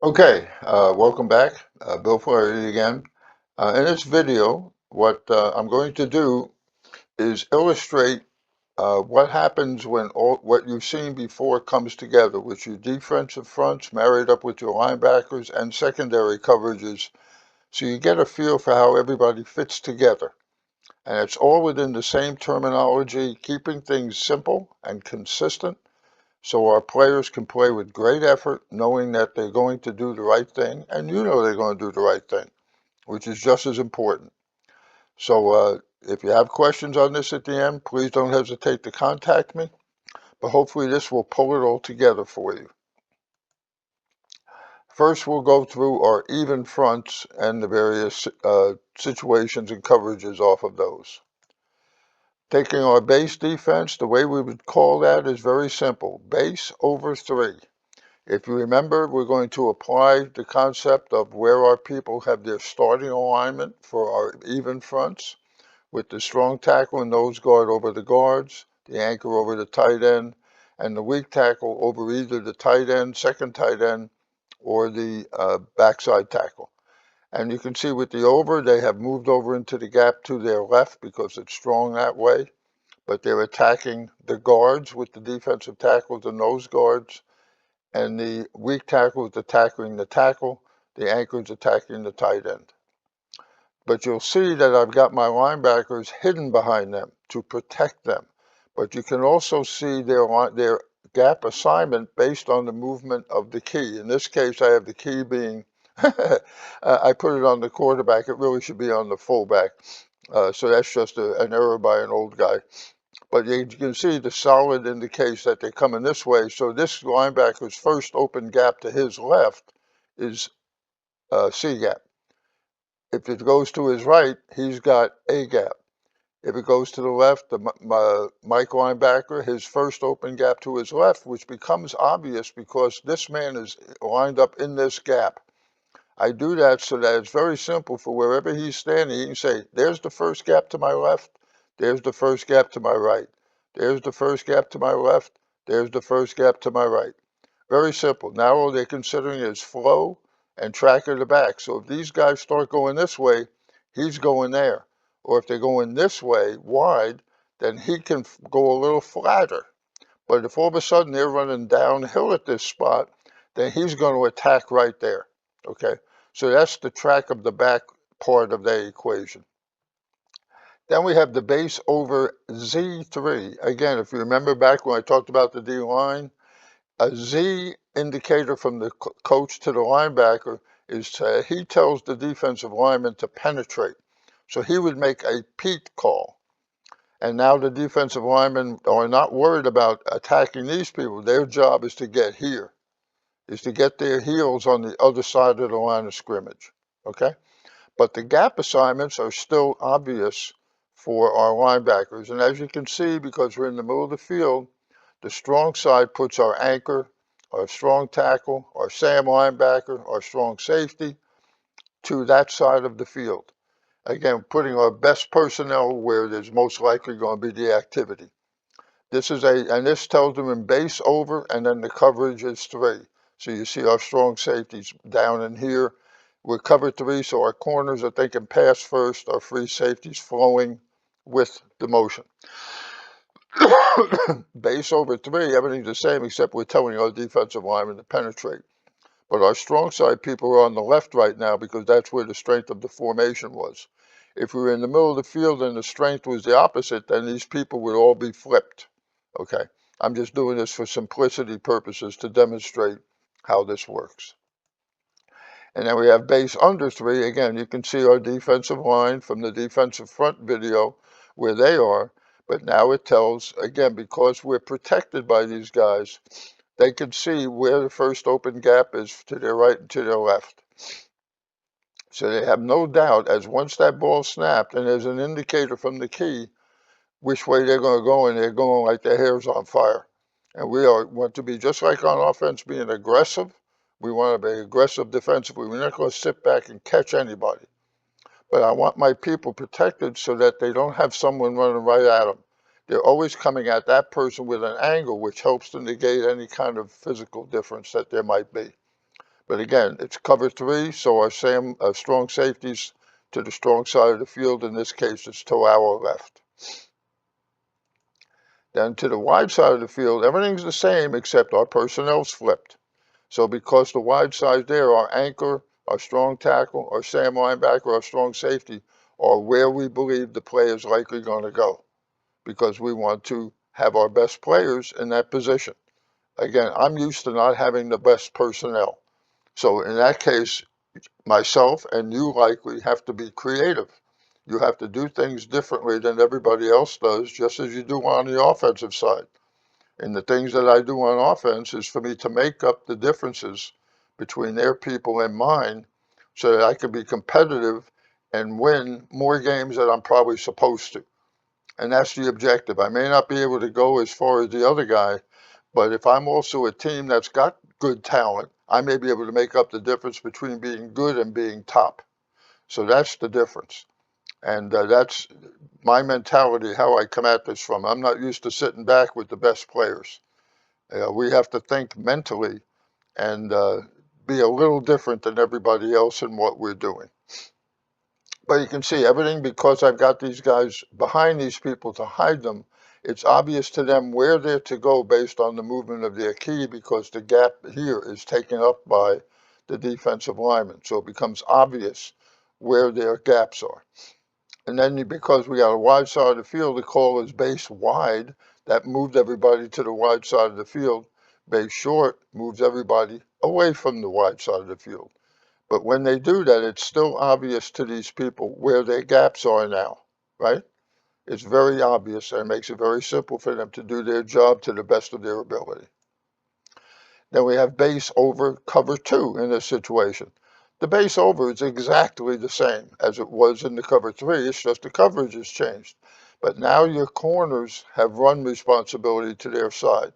Okay, welcome back. Bill Flaherty again. In this video, what I'm going to do is illustrate what happens when what you've seen before comes together, with your defensive fronts married up with your linebackers and secondary coverages, so you get a feel for how everybody fits together. And it's all within the same terminology, keeping things simple and consistent so our players can play with great effort, knowing that they're going to do the right thing, and you know they're going to do the right thing, which is just as important. So if you have questions on this at the end, please don't hesitate to contact me, but hopefully this will pull it all together for you. First, we'll go through our even fronts and the various situations and coverages off of those. Taking our base defense, the way we would call that is very simple: base over 3. If you remember, we're going to apply the concept of where our people have their starting alignment for our even fronts, with the strong tackle and nose guard over the guards, the anchor over the tight end, and the weak tackle over either the tight end, second tight end, or the backside tackle. And you can see with the over, they have moved over into the gap to their left because it's strong that way, but they're attacking the guards with the defensive tackles and nose guards, and the weak tackle is attacking the tackle, the anchor is attacking the tight end. But you'll see that I've got my linebackers hidden behind them to protect them. But you can also see their gap assignment based on the movement of the key. In this case, I have the key being, I put it on the quarterback. It really should be on the fullback. So that's just an error by an old guy. But you can see the solid indicates that they're coming this way. So this linebacker's first open gap to his left is C gap. If it goes to his right, he's got A gap. If it goes to the left, the Mike linebacker, his first open gap to his left, which becomes obvious because this man is lined up in this gap. I do that so that it's very simple for wherever he's standing. He can say, there's the first gap to my left, there's the first gap to my right. There's the first gap to my left, there's the first gap to my right. Very simple. Now all they're considering is flow and track of the back. So if these guys start going this way, he's going there. Or if they're going this way, wide, then he can go a little flatter. But if all of a sudden they're running downhill at this spot, then he's going to attack right there. Okay, so that's the track of the back part of the equation. Then we have the base over Z3. Again, if you remember back when I talked about the D line, a Z indicator from the coach to the linebacker is he tells the defensive lineman to penetrate. So he would make a Pete call. And now the defensive linemen are not worried about attacking these people. Their job is to get here, is to get their heels on the other side of the line of scrimmage. Okay? But the gap assignments are still obvious for our linebackers. And as you can see, because we're in the middle of the field, the strong side puts our anchor, our strong tackle, our Sam linebacker, our strong safety to that side of the field. Again, putting our best personnel where there's most likely going to be the activity. And this tells them in base over, and then the coverage is 3. So you see our strong safeties down in here. We're cover 3, so our corners are thinking pass first, our free safeties flowing with the motion. Base over 3, everything's the same except we're telling our defensive linemen to penetrate. But our strong side people are on the left right now because that's where the strength of the formation was. If we were in the middle of the field and the strength was the opposite, then these people would all be flipped. Okay, I'm just doing this for simplicity purposes to demonstrate how this works. And then we have base under 3. Again, you can see our defensive line from the defensive front video where they are. But now it tells, again, because we're protected by these guys, they can see where the first open gap is to their right and to their left. So they have no doubt, as once that ball snapped, and there's an indicator from the key which way they're going to go, and they're going like their hair's on fire. And we want to be just like on offense, being aggressive. We want to be aggressive defensively. We're not going to sit back and catch anybody. But I want my people protected so that they don't have someone running right at them. They're always coming at that person with an angle, which helps to negate any kind of physical difference that there might be. But again, it's cover 3, so our strong safeties to the strong side of the field. In this case, it's to our left. Then to the wide side of the field, everything's the same except our personnel's flipped. So because the wide side there, our anchor, our strong tackle, our Sam linebacker, our strong safety are where we believe the play is likely going to go, because we want to have our best players in that position. Again, I'm used to not having the best personnel. So in that case, myself and you likely have to be creative. You have to do things differently than everybody else does, just as you do on the offensive side. And the things that I do on offense is for me to make up the differences between their people and mine so that I can be competitive and win more games than I'm probably supposed to. And that's the objective. I may not be able to go as far as the other guy, but if I'm also a team that's got good talent, I may be able to make up the difference between being good and being top. So that's the difference. And that's my mentality, how I come at this from. I'm not used to sitting back with the best players. We have to think mentally and be a little different than everybody else in what we're doing. But you can see everything, because I've got these guys behind these people to hide them, it's obvious to them where they're to go based on the movement of their key, because the gap here is taken up by the defensive lineman. So it becomes obvious where their gaps are. And then because we got a wide side of the field, the call is base wide. That moved everybody to the wide side of the field. Base short moves everybody away from the wide side of the field. But when they do that, it's still obvious to these people where their gaps are now, right? It's very obvious, and it makes it very simple for them to do their job to the best of their ability. Then we have base over cover 2 in this situation. The base over is exactly the same as it was in the cover 3. It's just the coverage has changed. But now your corners have run responsibility to their side.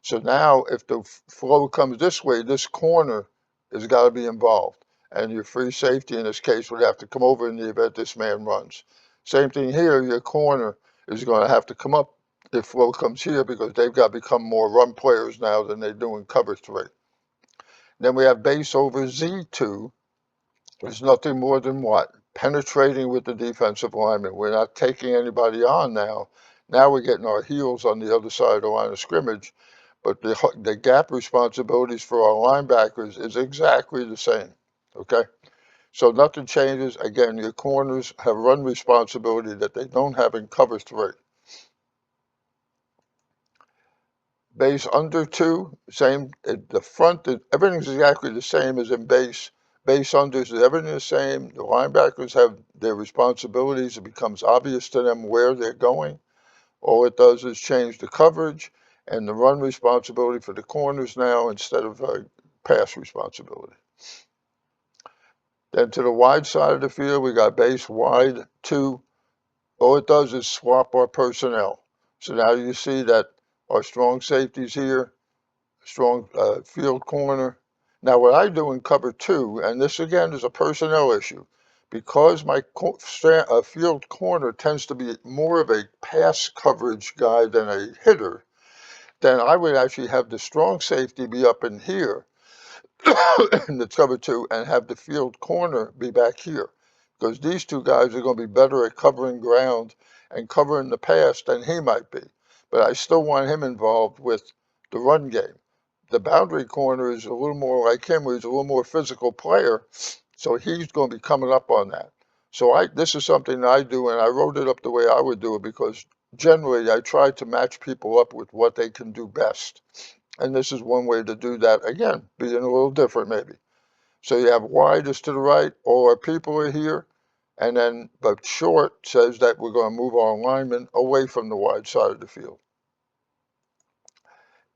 So now if the flow comes this way, this corner has got to be involved. And your free safety in this case would have to come over in the event this man runs. Same thing here, your corner is going to have to come up if flow comes here, because they've got to become more run players now than they do in cover 3. Then we have base over Z2. There's nothing more than what? Penetrating with the defensive lineman. We're not taking anybody on now. Now we're getting our heels on the other side of the line of scrimmage. But the gap responsibilities for our linebackers is exactly the same. Okay? So nothing changes. Again, your corners have run responsibility that they don't have in cover 3. Base under 2, same. The front, everything's exactly the same as in base. Base unders, everything the same. The linebackers have their responsibilities. It becomes obvious to them where they're going. All it does is change the coverage and the run responsibility for the corners now instead of pass responsibility. Then to the wide side of the field, we got base wide 2. All it does is swap our personnel. So now you see that our strong safety's here, strong field corner. Now what I do in cover 2, and this again is a personnel issue, because my field corner tends to be more of a pass coverage guy than a hitter, then I would actually have the strong safety be up in here in the cover 2 and have the field corner be back here, because these two guys are going to be better at covering ground and covering the pass than he might be. But I still want him involved with the run game. The boundary corner is a little more like him, where he's a little more physical player, so he's going to be coming up on that. So this is something that I do, and I wrote it up the way I would do it, because generally I try to match people up with what they can do best. And this is one way to do that, again, being a little different maybe. So you have wide is to the right, all our people are here, and then, but short says that we're going to move our linemen away from the wide side of the field.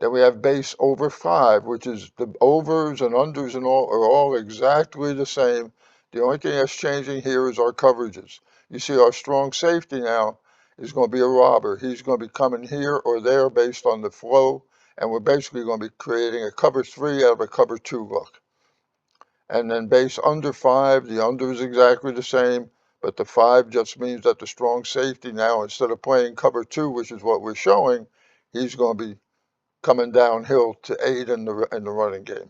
Then we have base over 5, which is the overs and unders and all are all exactly the same. The only thing that's changing here is our coverages. You see our strong safety now is going to be a robber. He's going to be coming here or there based on the flow, and we're basically going to be creating a cover 3 out of a cover 2 look. And then base under 5, the under is exactly the same, but the 5 just means that the strong safety now, instead of playing cover 2, which is what we're showing, he's going to be coming downhill to aid in the running game.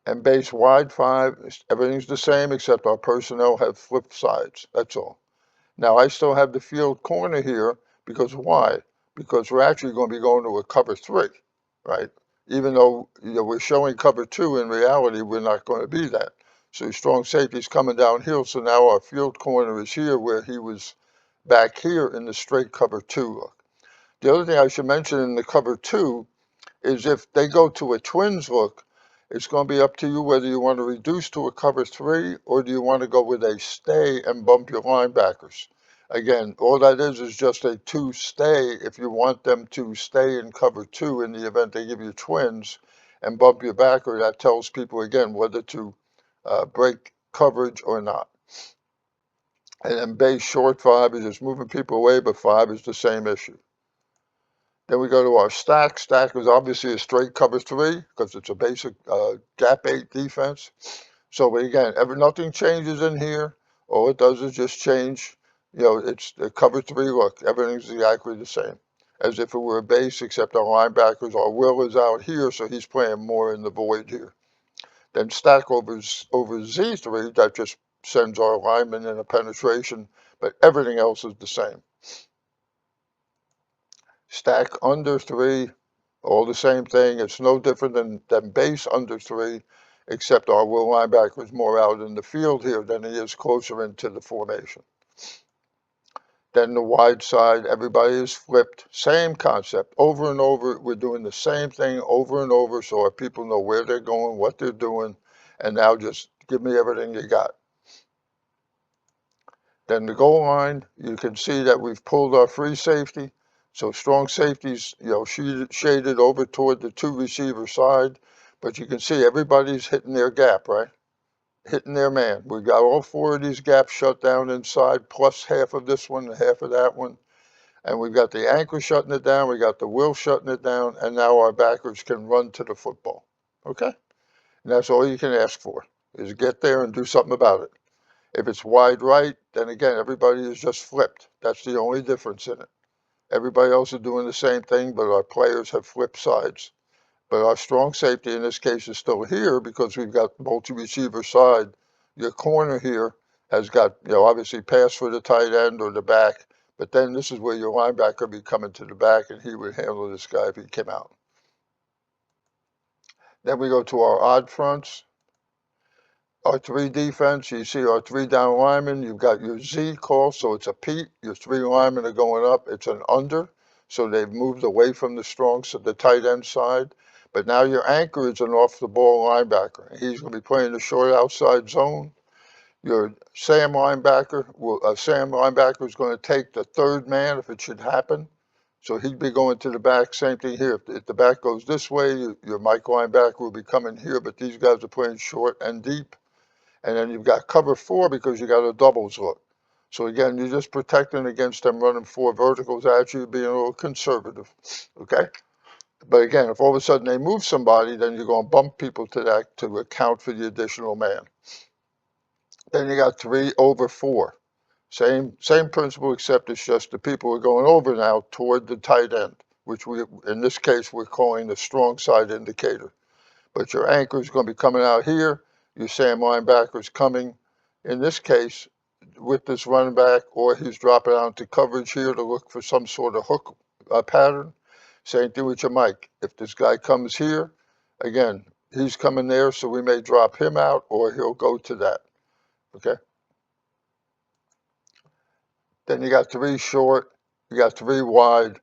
And base wide 5, everything's the same except our personnel have flipped sides. That's all. Now I still have the field corner here because why? Because we're actually going to be going to a cover 3, right? Even though we're showing cover 2, in reality we're not going to be that. So strong safety's coming downhill, so now our field corner is here where he was back here in the straight cover 2 look. The other thing I should mention in the cover 2 is if they go to a twins look, it's going to be up to you whether you want to reduce to a cover 3 or do you want to go with a stay and bump your linebackers. Again, all that is just a 2 stay if you want them to stay in cover 2 in the event they give you twins and bump your backer. That tells people, again, whether to break coverage or not. And then base short 5 is just moving people away, but 5 is the same issue. Then we go to our stack. Stack is obviously a straight cover 3 because it's a basic gap 8 defense. So again, nothing changes in here. All it does is just change, it's the cover 3 look. Everything's exactly the same as if it were a base, except our linebackers, our Will is out here, so he's playing more in the void here. Then stack over Z3, that just sends our lineman in a penetration, but everything else is the same. Stack under 3, all the same thing. It's no different than base under 3, except our will linebacker is more out in the field here than he is closer into the formation. Then the wide side, everybody is flipped. Same concept. Over and over, we're doing the same thing over and over so our people know where they're going, what they're doing, and now just give me everything you got. Then the goal line, you can see that we've pulled our free safety. So strong safety's, shaded over toward the 2 receiver side, but you can see everybody's hitting their gap, right? Hitting their man. We got all 4 of these gaps shut down inside, plus half of this one and half of that one. And we've got the anchor shutting it down, we got the will shutting it down, and now our backers can run to the football. Okay? And that's all you can ask for, is get there and do something about it. If it's wide right, then again, everybody is just flipped. That's the only difference in it. Everybody else is doing the same thing, but our players have flipped sides. But our strong safety in this case is still here because we've got multi-receiver side. Your corner here has got, obviously pass for the tight end or the back, but then this is where your linebacker would be coming to the back and he would handle this guy if he came out. Then we go to our odd fronts. Our 3 defense, you see our 3 down linemen, you've got your Z call, so it's a Pete. Your 3 linemen are going up, it's an under. So they've moved away from the tight end side. But now your anchor is an off the ball linebacker. He's going to be playing the short outside zone. Your Sam linebacker is going to take the 3rd man if it should happen. So he'd be going to the back, same thing here. If the back goes this way, your Mike linebacker will be coming here, but these guys are playing short and deep. And then you've got cover 4 because you got a doubles look. So again, you're just protecting against them running 4 verticals at you, being a little conservative, okay? But again, if all of a sudden they move somebody, then you're going to bump people to that to account for the additional man. Then you got 3 over 4. Same principle, except it's just the people are going over now toward the tight end, which in this case, we're calling the strong side indicator. But your anchor is going to be coming out here. Your Sam linebacker is coming, in this case, with this running back, or he's dropping out into coverage here to look for some sort of hook pattern. Same thing with your Mike. If this guy comes here, again, he's coming there, so we may drop him out, or he'll go to that, okay? Then you got 3 short, you got 3 wide.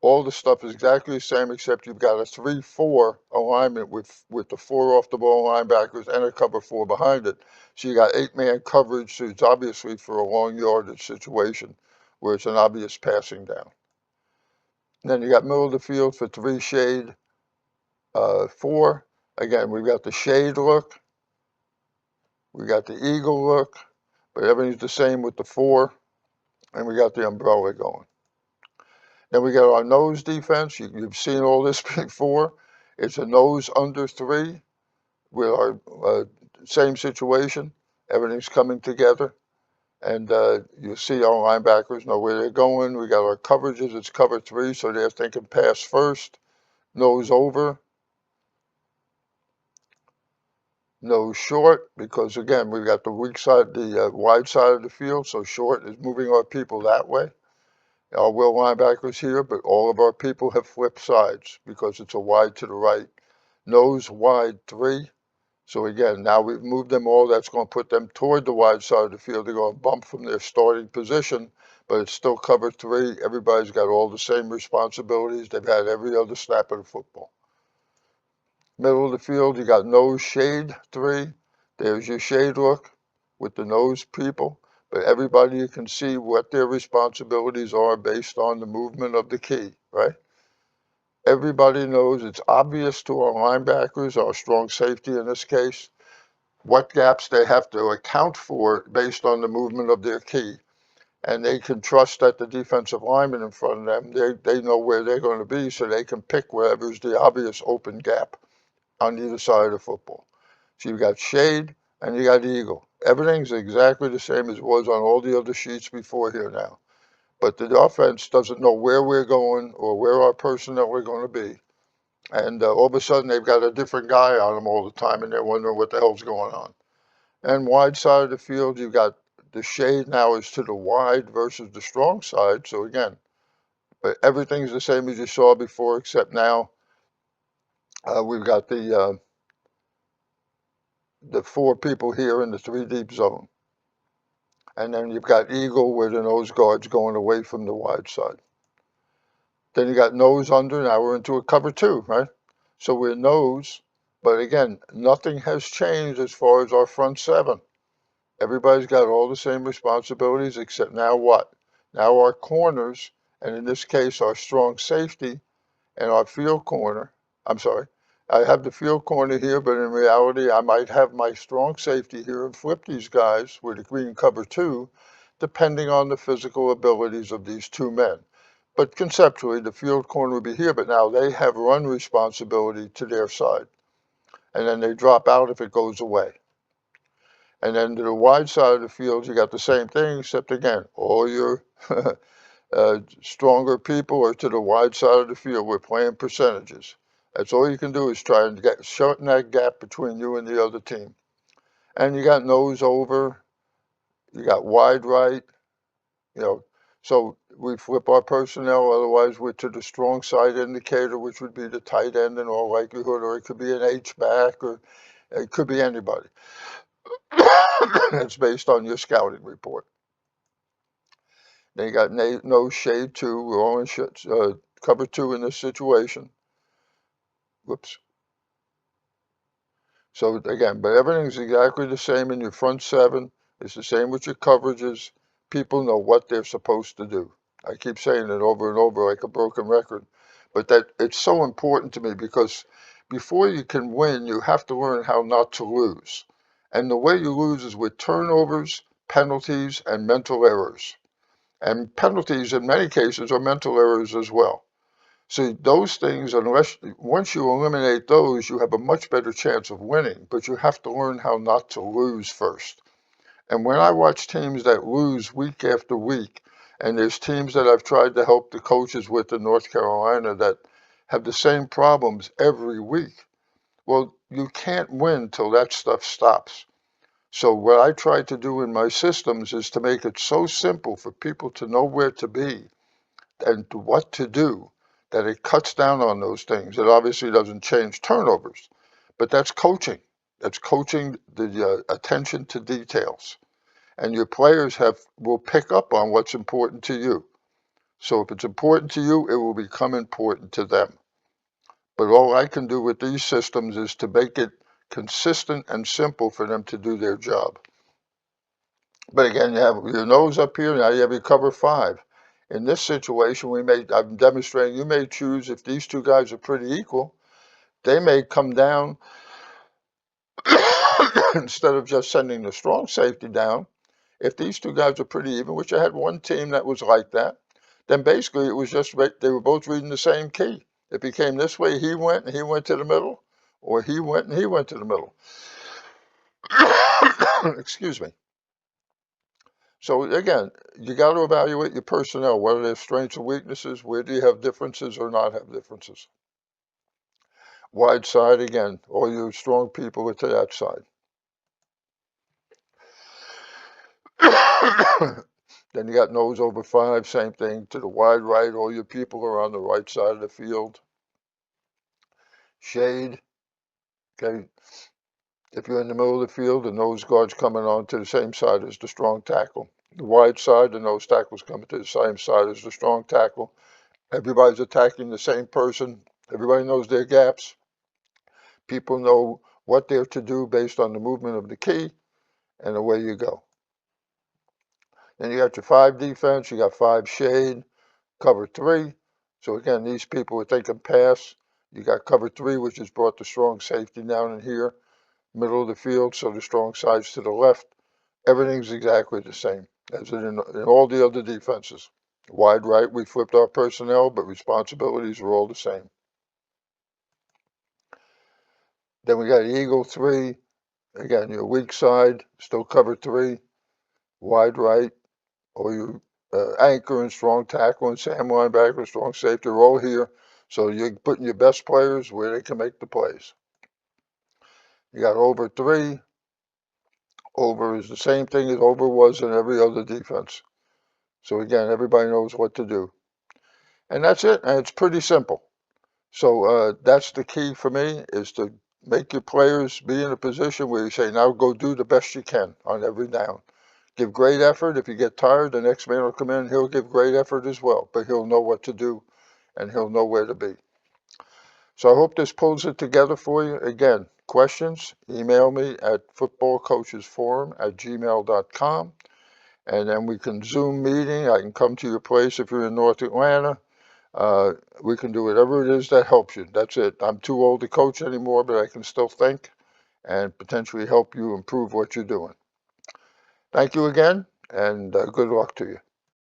All the stuff is exactly the same, except you've got a 3-4 alignment with the 4 off the ball linebackers and a cover 4 behind it. So you got 8-man coverage, so it's obviously for a long yardage situation where it's an obvious passing down. And then you got middle of the field for 3 shade 4. Again, we've got the shade look, we got the eagle look, but everything's the same with the 4, and we got the umbrella going. Then we got our nose defense. You've seen all this before. It's a nose under 3 with our same situation. Everything's coming together. And you see our linebackers know where they're going. We got our coverages. It's cover 3, so they're thinking pass first, nose over. Nose short, because again, we've got the weak side, the wide side of the field, so short is moving our people that way. Our will linebackers here, but all of our people have flipped sides because it's a wide to the right. Nose wide 3. So again, now we've moved them all. That's going to put them toward the wide side of the field. They're going to bump from their starting position, but it's still cover 3. Everybody's got all the same responsibilities they've had every other snap of the football. Middle of the field, you got nose shade 3. There's your shade look with the nose people. But everybody, you can see what their responsibilities are based on the movement of the key, right? Everybody knows, it's obvious to our linebackers, our strong safety in this case, what gaps they have to account for based on the movement of their key. And they can trust that the defensive lineman in front of them, they know where they're going to be, so they can pick wherever's the obvious open gap on either side of the football. So you've got shade and you got eagle. Everything's exactly the same as it was on all the other sheets before here now. But the offense doesn't know where we're going or where our personnel are going to be. And all of a sudden they've got a different guy on them all the time and they're wondering what the hell's going on. And wide side of the field, you've got the shade now is to the wide versus the strong side. So again, but everything's the same as you saw before, except now we've got the 4 people here in the 3 deep zone. And then you've got eagle where the nose guard's going away from the wide side. Then you got nose under, now we're into a cover 2, right? So we're nose, but again, nothing has changed as far as our front 7. Everybody's got all the same responsibilities, except now what? Now our corners, and in this case, our strong safety and our field corner. I'm sorry, I have the field corner here, but in reality, I might have my strong safety here and flip these guys with a green cover 2, depending on the physical abilities of these 2 men. But conceptually, the field corner would be here, but now they have run responsibility to their side. And then they drop out if it goes away. And then to the wide side of the field, you got the same thing, except again, all your stronger people are to the wide side of the field. We're playing percentages. That's all you can do is try and shorten that gap between you and the other team. And you got nose over, you got wide right, you know. So we flip our personnel, otherwise we're to the strong side indicator, which would be the tight end in all likelihood, or it could be an H-back, or it could be anybody. It's based on your scouting report. Then you got no shade 2. We're all in cover 2 in this situation. Whoops. So again, but everything's exactly the same in your front 7. It's the same with your coverages. People know what they're supposed to do. I keep saying it over and over like a broken record. But that it's so important to me because before you can win, you have to learn how not to lose. And the way you lose is with turnovers, penalties, and mental errors. And penalties in many cases are mental errors as well. So those things, once you eliminate those, you have a much better chance of winning, but you have to learn how not to lose first. And when I watch teams that lose week after week, and there's teams that I've tried to help the coaches with in North Carolina that have the same problems every week, well, you can't win till that stuff stops. So what I try to do in my systems is to make it so simple for people to know where to be and what to do, that it cuts down on those things. It obviously doesn't change turnovers, but that's coaching. That's coaching the attention to details. And your players will pick up on what's important to you. So if it's important to you, it will become important to them. But all I can do with these systems is to make it consistent and simple for them to do their job. But again, you have your nose up here, now you have your cover 5. In this situation, I'm demonstrating you may choose, if these 2 guys are pretty equal, they may come down instead of just sending the strong safety down. If these 2 guys are pretty even, which I had one team that was like that, then basically it was just they were both reading the same key. It became this way, he went and he went to the middle, or he went and he went to the middle. Excuse me. So again, you got to evaluate your personnel. What are their strengths and weaknesses? Where do you have differences or not have differences? Wide side, again, all your strong people are to that side. Then you got nose over 5, same thing. To the wide right, all your people are on the right side of the field. Shade, okay. If you're in the middle of the field, the nose guard's coming on to the same side as the strong tackle. The wide side, the nose tackle's coming to the same side as the strong tackle. Everybody's attacking the same person. Everybody knows their gaps. People know what they're to do based on the movement of the key, and away you go. Then you got your 5 defense, you got 5 shade, cover 3. So again, these people, if they can pass, you got cover 3, which has brought the strong safety down in here, middle of the field, so the strong side's to the left. Everything's exactly the same as in all the other defenses. Wide right, we flipped our personnel, but responsibilities are all the same. Then we got Eagle 3. Again, your weak side, still cover 3. Wide right, or your anchor and strong tackle and Sam linebacker, strong safety are all here. So you're putting your best players where they can make the plays. You got over 3. Over is the same thing as over was in every other defense. So again, everybody knows what to do. And that's it, and it's pretty simple. So that's the key for me, is to make your players be in a position where you say, now go do the best you can on every down. Give great effort. If you get tired, the next man will come in, he'll give great effort as well, but he'll know what to do and he'll know where to be. So I hope this pulls it together for you. Again, questions, email me at footballcoachesforum@gmail.com, and then we can Zoom meeting. I can come to your place if you're in North Atlanta. We can do whatever it is that helps you. That's it. I'm too old to coach anymore, but I can still think and potentially help you improve what you're doing. Thank you again, and good luck to you.